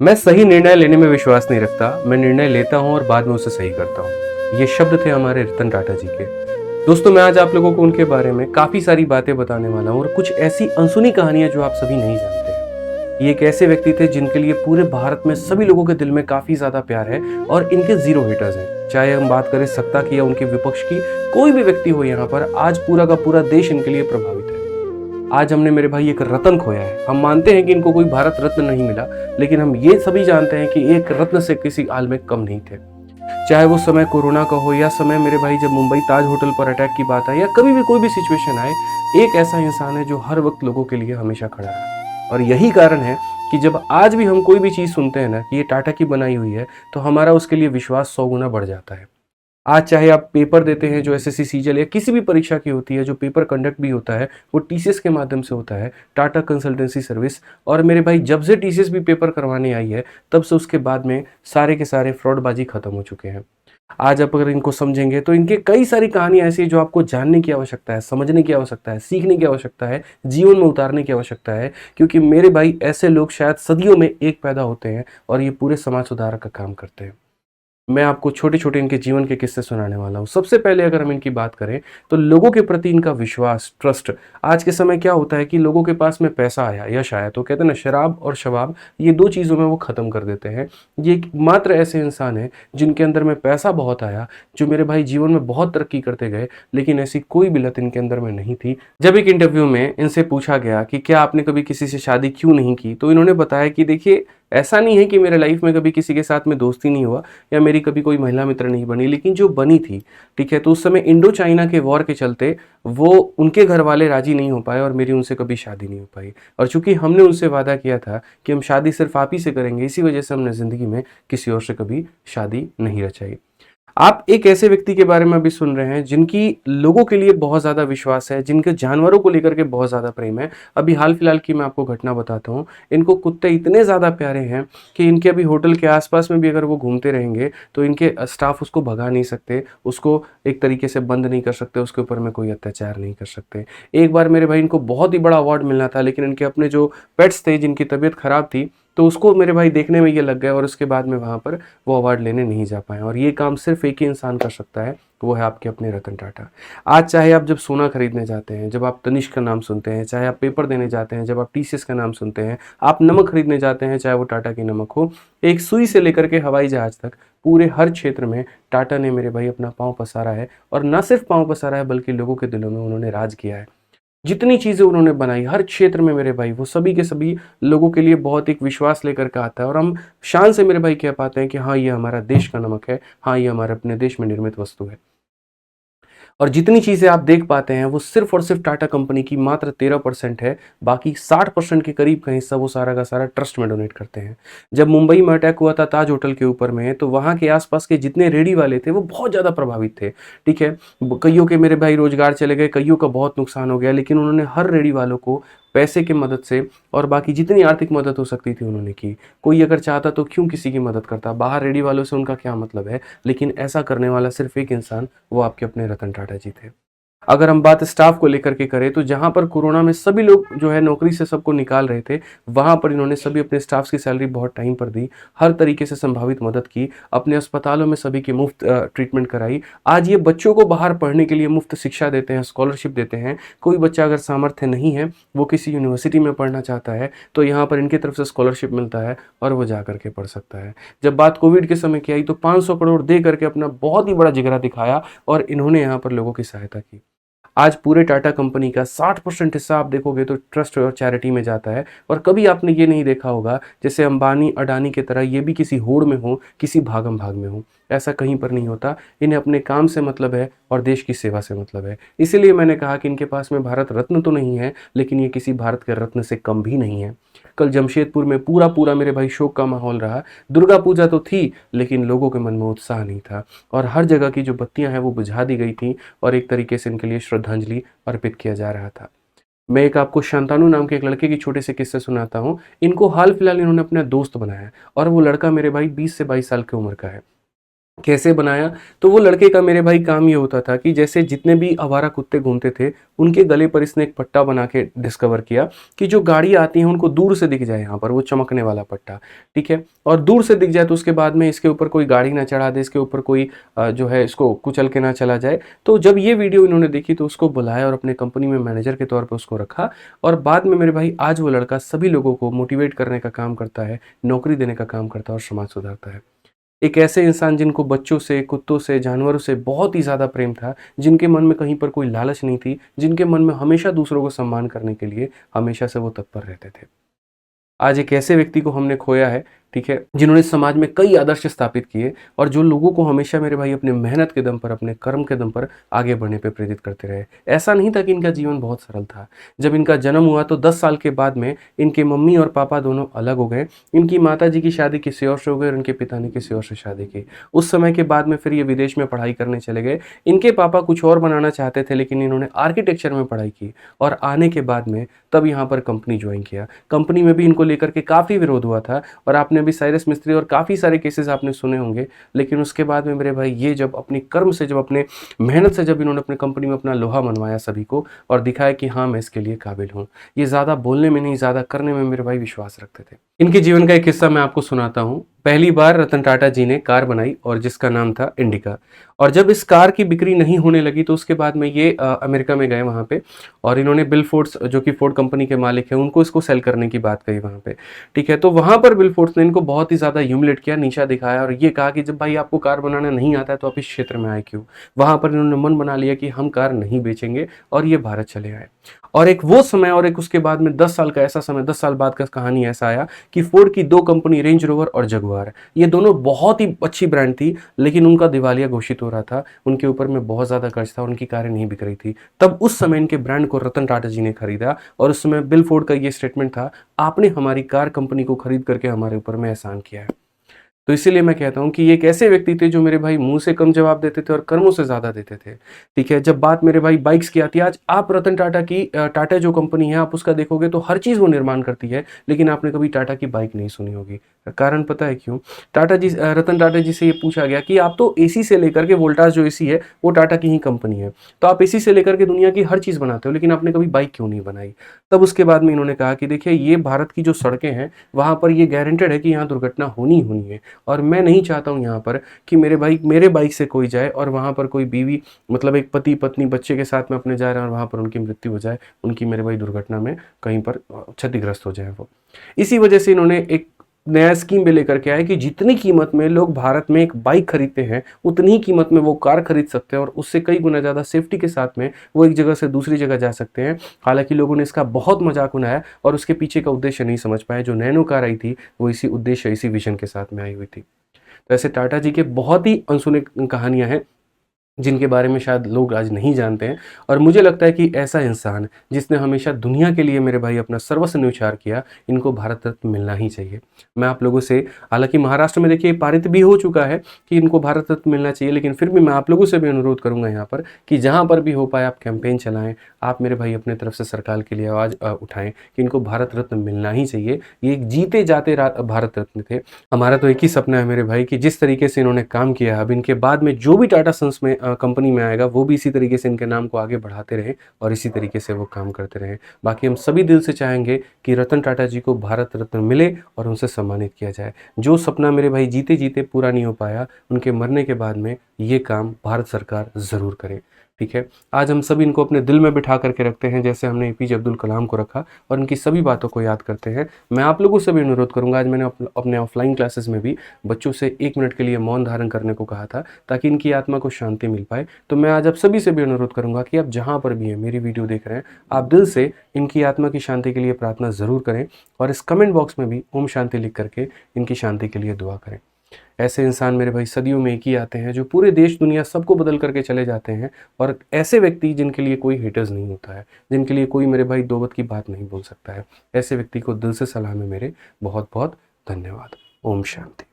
मैं सही निर्णय लेने में विश्वास नहीं रखता। मैं निर्णय लेता हूँ और बाद में उसे सही करता हूँ। ये शब्द थे हमारे रतन टाटा जी के। दोस्तों, मैं आज आप लोगों को उनके बारे में काफ़ी सारी बातें बताने वाला हूँ और कुछ ऐसी अनसुनी कहानियाँ जो आप सभी नहीं जानते हैं। ये एक ऐसे व्यक्ति थे जिनके लिए पूरे भारत में सभी लोगों के दिल में काफ़ी ज़्यादा प्यार है और इनके ज़ीरो हेटर्स हैं। चाहे हम बात करें सत्ता की या उनके विपक्ष की, कोई भी व्यक्ति हो यहाँ पर, आज पूरा का पूरा देश इनके लिए प्रभावित है। आज हमने मेरे भाई एक रत्न खोया है। हम मानते हैं कि इनको कोई भारत रत्न नहीं मिला, लेकिन हम ये सभी जानते हैं कि एक रत्न से किसी हाल में कम नहीं थे। चाहे वो समय कोरोना का हो या समय मेरे भाई जब मुंबई ताज होटल पर अटैक की बात आए या कभी भी कोई भी सिचुएशन आए, एक ऐसा इंसान है जो हर वक्त लोगों के लिए हमेशा खड़ा रहा। और यही कारण है कि जब आज भी हम कोई भी चीज़ सुनते हैं ना कि ये टाटा की बनाई हुई है, तो हमारा उसके लिए विश्वास 100 गुना बढ़ जाता है। आज चाहे आप पेपर देते हैं जो एसएससी सीजीएल या किसी भी परीक्षा की होती है, जो पेपर कंडक्ट भी होता है वो टीसीएस के माध्यम से होता है, टाटा कंसल्टेंसी सर्विस। और मेरे भाई जब से टीसीएस भी पेपर करवाने आई है, तब से उसके बाद में सारे के सारे फ्रॉडबाजी खत्म हो चुके हैं। आज आप अगर इनको समझेंगे तो इनके कई सारी कहानियां ऐसी है जो आपको जानने की आवश्यकता है, समझने की आवश्यकता है, सीखने की आवश्यकता है, जीवन में उतारने की आवश्यकता है। क्योंकि मेरे भाई ऐसे लोग शायद सदियों में एक पैदा होते हैं और ये पूरे समाज सुधार का काम करते हैं। मैं आपको छोटे-छोटे इनके जीवन के किस्से सुनाने वाला हूँ। सबसे पहले अगर हम इनकी बात करें, तो लोगों के प्रति इनका विश्वास, ट्रस्ट। आज के समय क्या होता है कि लोगों के पास में पैसा आया, यश आया, तो कहते हैं ना शराब और शबाब, ये 2 चीज़ों में वो ख़त्म कर देते हैं। ये एकमात्र ऐसे इंसान हैं जिनके अंदर में पैसा बहुत आया, जो मेरे भाई जीवन में बहुत तरक्की करते गए, लेकिन ऐसी कोई भी लत इनके अंदर में नहीं थी। जब एक इंटरव्यू में इनसे पूछा गया कि क्या आपने कभी किसी से शादी क्यों नहीं की? तो इन्होंने बताया कि देखिए, ऐसा नहीं है कि मेरे लाइफ़ में कभी किसी के साथ में दोस्ती नहीं हुआ या मेरी कभी कोई महिला मित्र नहीं बनी, लेकिन जो बनी थी, ठीक है, तो उस समय इंडो चाइना के वॉर के चलते वो उनके घर वाले राजी नहीं हो पाए और मेरी उनसे कभी शादी नहीं हो पाई। और चूंकि हमने उनसे वादा किया था कि हम शादी सिर्फ आप ही से करेंगे, इसी वजह से हमने ज़िंदगी में किसी और से कभी शादी नहीं रचाई। आप एक ऐसे व्यक्ति के बारे में अभी सुन रहे हैं जिनकी लोगों के लिए बहुत ज़्यादा विश्वास है, जिनके जानवरों को लेकर के बहुत ज़्यादा प्रेम है। अभी हाल-फिलहाल की मैं आपको घटना बताता हूँ। इनको कुत्ते इतने ज़्यादा प्यारे हैं कि इनके अभी होटल के आस-पास में भी अगर वो घूमते रहेंगे, तो इनके स्टाफ उसको भगा नहीं सकते, उसको एक तरीके से बंद नहीं कर सकते, उसके ऊपर में कोई अत्याचार नहीं कर सकते। एक बार मेरे भाई इनको बहुत ही बड़ा अवार्ड मिलना था, लेकिन इनके अपने जो पेट्स थे, जिनकी तबीयत खराब थी, तो उसको मेरे भाई देखने में ये लग गए और उसके बाद में वहाँ पर वो अवार्ड लेने नहीं जा पाए। और ये काम सिर्फ एक ही इंसान कर सकता है, वो है आपके अपने रतन टाटा। आज चाहे आप जब सोना खरीदने जाते हैं, जब आप तनिष्क का नाम सुनते हैं, चाहे आप पेपर देने जाते हैं, जब आप टीसीएस का नाम सुनते हैं, आप नमक खरीदने जाते हैं, चाहे वो टाटा की नमक हो, एक सुई से लेकर के हवाई जहाज तक पूरे हर क्षेत्र में टाटा ने मेरे भाई अपना पाँव पसारा है। और न सिर्फ पाँव पसारा है, बल्कि लोगों के दिलों में उन्होंने राज किया है। जितनी चीज़ें उन्होंने बनाई हर क्षेत्र में मेरे भाई, वो सभी के सभी लोगों के लिए बहुत एक विश्वास लेकर के आता है। और हम शान से मेरे भाई कह पाते हैं कि हाँ, ये हमारा देश का नमक है, हाँ, ये हमारे अपने देश में निर्मित वस्तु है। और जितनी चीज़ें आप देख पाते हैं वो सिर्फ़ और सिर्फ़ टाटा कंपनी की मात्र 13% है। बाकी 60% के करीब का हिस्सा वो सारा का सारा ट्रस्ट में डोनेट करते हैं। जब मुंबई में अटैक हुआ था ताज होटल के ऊपर में, तो वहाँ के आस-पास के जितने रेहड़ी वाले थे वो बहुत ज़्यादा प्रभावित थे, ठीक है? कइयों के मेरे भाई रोज़गार चले गए, कइयों का बहुत नुकसान हो गया, लेकिन उन्होंने हर रेहड़ी वालों को पैसे की मदद से और बाकी जितनी आर्थिक मदद हो सकती थी उन्होंने की। कोई अगर चाहता तो क्यों किसी की मदद करता? बाहर रेहड़ी वालों से उनका क्या मतलब है? लेकिन ऐसा करने वाला सिर्फ़ एक इंसान, वो आपके अपने रतन टाटा जी थे। अगर हम बात स्टाफ को लेकर के करें, तो जहाँ पर कोरोना में सभी लोग जो है नौकरी से सबको निकाल रहे थे, वहाँ पर इन्होंने सभी अपने स्टाफ्स की सैलरी बहुत टाइम पर दी, हर तरीके से संभावित मदद की, अपने अस्पतालों में सभी की मुफ्त ट्रीटमेंट कराई। आज ये बच्चों को बाहर पढ़ने के लिए मुफ्त शिक्षा देते हैं, स्कॉलरशिप देते हैं। कोई बच्चा अगर सामर्थ्य नहीं है, वो किसी यूनिवर्सिटी में पढ़ना चाहता है, तो यहाँ पर इनकी तरफ से स्कॉलरशिप मिलता है और वो जा कर के पढ़ सकता है। जब बात कोविड के समय की आई, तो 500 करोड़ दे करके अपना बहुत ही बड़ा जिगरा दिखाया और इन्होंने यहाँ पर लोगों की सहायता की। आज पूरे टाटा कंपनी का 60% हिस्सा आप देखोगे तो ट्रस्ट और चैरिटी में जाता है। और कभी आपने ये नहीं देखा होगा जैसे अंबानी, अडानी की तरह ये भी किसी होड़ में हो, किसी भागम-भाग में हो। ऐसा कहीं पर नहीं होता। इन्हें अपने काम से मतलब है और देश की सेवा से मतलब है। इसीलिए मैंने कहा कि इनके पास में भारत रत्न तो नहीं है, लेकिन ये किसी भारत के रत्न से कम भी नहीं है। कल जमशेदपुर में पूरा मेरे भाई शोक का माहौल रहा। दुर्गा पूजा तो थी, लेकिन लोगों के मन में उत्साह नहीं था और हर जगह की जो बत्तियां हैं वो बुझा दी गई थी और एक तरीके से इनके लिए श्रद्धांजलि अर्पित किया जा रहा था। मैं एक आपको शांतानु नाम के एक लड़के की छोटे से किस्से सुनाता हूँ। इनको हाल फिलहाल इन्होंने अपना दोस्त बनाया और वो लड़का मेरे भाई 20 से 22 साल की उम्र का है। कैसे बनाया? तो वो लड़के का मेरे भाई काम ये होता था कि जैसे जितने भी आवारा कुत्ते घूमते थे, उनके गले पर इसने एक पट्टा बना के डिस्कवर किया कि जो गाड़ी आती है उनको दूर से दिख जाए, यहाँ पर वो चमकने वाला पट्टा, ठीक है? और दूर से दिख जाए तो उसके बाद में इसके ऊपर कोई गाड़ी ना चढ़ा दे, इसके ऊपर कोई जो है इसको कुचल के ना चला जाए। तो जब ये वीडियो इन्होंने देखी तो उसको बुलाया और अपने कंपनी में मैनेजर के तौर पे उसको रखा, और बाद में मेरे भाई आज वो लड़का सभी लोगों को मोटिवेट करने का काम करता है, नौकरी देने का काम करता है और समाज सुधारता है। एक ऐसे इंसान जिनको बच्चों से, कुत्तों से, जानवरों से बहुत ही ज़्यादा प्रेम था, जिनके मन में कहीं पर कोई लालच नहीं थी, जिनके मन में हमेशा दूसरों को सम्मान करने के लिए हमेशा से वो तत्पर रहते थे। आज एक ऐसे व्यक्ति को हमने खोया है, ठीक है, जिन्होंने समाज में कई आदर्श स्थापित किए और जो लोगों को हमेशा मेरे भाई अपने मेहनत के दम पर, अपने कर्म के दम पर आगे बढ़ने पे प्रेरित करते रहे। ऐसा नहीं था कि इनका जीवन बहुत सरल था। जब इनका जन्म हुआ तो 10 साल के बाद में इनके मम्मी और पापा दोनों अलग हो गए। इनकी माता जी की शादी किसी और से हो गई और इनके पिता ने किसी और से शादी की। उस समय के बाद में फिर ये विदेश में पढ़ाई करने चले गए। इनके पापा कुछ और बनाना चाहते थे, लेकिन इन्होंने आर्किटेक्चर में पढ़ाई की और आने के बाद में तब यहाँ पर कंपनी ज्वाइन किया। कंपनी में भी इनको लेकर के काफ़ी विरोध हुआ था और आपने भी साइरस मिस्त्री और काफ़ी सारे केसेस आपने सुने होंगे। लेकिन उसके बाद में मेरे भाई ये जब अपनी कर्म से, जब अपने मेहनत से, जब इन्होंने अपने कंपनी में अपना लोहा मनवाया सभी को और दिखाया कि हाँ मैं इसके लिए काबिल हूँ। ये ज़्यादा बोलने में नहीं, ज़्यादा करने में मेरे भाई विश्वास रखते थे। इनके जीवन का एक किस्सा मैं आपको सुनाता हूँ। पहली बार रतन टाटा जी ने कार बनाई और जिसका नाम था इंडिका। और जब इस कार की बिक्री नहीं होने लगी तो उसके बाद में ये अमेरिका में गए वहाँ पे, और इन्होंने बिल फोर्ड्स जो कि फोर्ड कंपनी के मालिक हैं उनको इसको सेल करने की बात कही वहाँ पे, ठीक है। तो वहाँ पर बिल फोर्ड्स ने इनको बहुत ही ज़्यादा ह्यूमिलेट किया, नीचा दिखाया और ये कहा कि जब भाई आपको कार बनाना नहीं आता है तो आप इस क्षेत्र में आए क्यों। वहाँ पर इन्होंने मन बना लिया कि हम कार नहीं बेचेंगे और ये भारत चले आए। और एक वो समय और एक उसके बाद में 10 साल का ऐसा समय, 10 साल बाद का कहानी ऐसा आया कि फोर्ड की 2 कंपनी, रेंज रोवर और जगुआर, ये दोनों बहुत ही अच्छी ब्रांड थी, लेकिन उनका दिवालिया घोषित हो रहा था, उनके ऊपर में बहुत ज़्यादा कर्ज था, उनकी कारें नहीं बिक रही थी। तब उस समय इनके ब्रांड को रतन टाटा जी ने खरीदा और उस समय बिल फोर्ड का ये स्टेटमेंट था, आपने हमारी कार कंपनी को खरीद करके हमारे ऊपर में एहसान किया है। तो इसीलिए मैं कहता हूँ कि ये एक ऐसे व्यक्ति थे जो मेरे भाई मुंह से कम जवाब देते थे और कर्मों से ज़्यादा देते थे, ठीक है। जब बात मेरे भाई बाइक्स की आती है, आज आप रतन टाटा की टाटा जो कंपनी है आप उसका देखोगे तो हर चीज़ वो निर्माण करती है, लेकिन आपने कभी टाटा की बाइक नहीं सुनी होगी। कारण पता है क्यों? रतन टाटा जी से ये पूछा गया कि आप तो एसी से लेकर के, वोल्टास जो एसी है वो टाटा की ही कंपनी है, तो आप एसी से लेकर के दुनिया की हर चीज़ बनाते हो, लेकिन आपने कभी बाइक क्यों नहीं बनाई? तब उसके बाद में इन्होंने कहा कि देखिए ये भारत की जो सड़कें हैं वहाँ पर ये गारंटेड है कि यहाँ दुर्घटना होनी होनी है, और मैं नहीं चाहता हूँ यहाँ पर कि मेरे बाइक से कोई जाए और वहाँ पर कोई बीवी, मतलब एक पति पत्नी बच्चे के साथ में अपने जा रहे हैं और वहाँ पर उनकी मृत्यु हो जाए, उनकी मेरे भाई दुर्घटना में कहीं पर क्षतिग्रस्त हो जाए वो। इसी वजह से इन्होंने एक नया स्कीम भी लेकर के आए कि जितनी कीमत में लोग भारत में एक बाइक खरीदते हैं उतनी ही कीमत में वो कार खरीद सकते हैं और उससे कई गुना ज़्यादा सेफ्टी के साथ में वो एक जगह से दूसरी जगह जा सकते हैं। हालांकि लोगों ने इसका बहुत मजाक उड़ाया और उसके पीछे का उद्देश्य नहीं समझ पाए। जो नैनो कार आई थी वो इसी उद्देश्य, इसी विजन के साथ में आई हुई थी। तो ऐसे टाटा जी के बहुत ही अनसुने कहानियां हैं जिनके बारे में शायद लोग आज नहीं जानते हैं, और मुझे लगता है कि ऐसा इंसान जिसने हमेशा दुनिया के लिए मेरे भाई अपना सर्वस्व न्यौछावर किया, इनको भारत रत्न मिलना ही चाहिए। मैं आप लोगों से, हालांकि महाराष्ट्र में देखिए पारित भी हो चुका है कि इनको भारत रत्न मिलना चाहिए, लेकिन फिर भी मैं आप लोगों से भी अनुरोध करूंगा यहाँ पर कि जहाँ पर भी हो पाए आप कैंपेन चलाएं, आप मेरे भाई अपने तरफ से सरकार के लिए आवाज़ उठाएं कि इनको भारत रत्न मिलना ही चाहिए। ये एक जीते जाते भारत रत्न थे। हमारा तो एक ही सपना है मेरे भाई कि जिस तरीके से इन्होंने काम किया, अब इनके बाद में जो भी टाटा सन्स में कंपनी में आएगा वो भी इसी तरीके से इनके नाम को आगे बढ़ाते रहें और इसी तरीके से वो काम करते रहें। बाकी हम सभी दिल से चाहेंगे कि रतन टाटा जी को भारत रत्न मिले और उनसे सम्मानित किया जाए। जो सपना मेरे भाई जीते जीते पूरा नहीं हो पाया, उनके मरने के बाद में ये काम भारत सरकार ज़रूर करे, ठीक है। आज हम सभी इनको अपने दिल में बिठा करके रखते हैं, जैसे हमने एपीजे अब्दुल कलाम को रखा, और इनकी सभी बातों को याद करते हैं। मैं आप लोगों से भी अनुरोध करूंगा, आज मैंने अपने ऑफलाइन क्लासेस में भी बच्चों से 1 मिनट के लिए मौन धारण करने को कहा था ताकि इनकी आत्मा को शांति मिल पाए। तो मैं आज आप सभी से भी अनुरोध करूंगा कि आप जहाँ पर भी हैं, मेरी वीडियो देख रहे हैं, आप दिल से इनकी आत्मा की शांति के लिए प्रार्थना ज़रूर करें और इस कमेंट बॉक्स में भी ओम शांति लिख करके इनकी शांति के लिए दुआ करें। ऐसे इंसान मेरे भाई सदियों में एक ही आते हैं जो पूरे देश दुनिया सबको बदल करके चले जाते हैं, और ऐसे व्यक्ति जिनके लिए कोई हेटर्स नहीं होता है, जिनके लिए कोई मेरे भाई दो वक्त की बात नहीं बोल सकता है, ऐसे व्यक्ति को दिल से सलाम है मेरे। बहुत बहुत धन्यवाद। ओम शांति।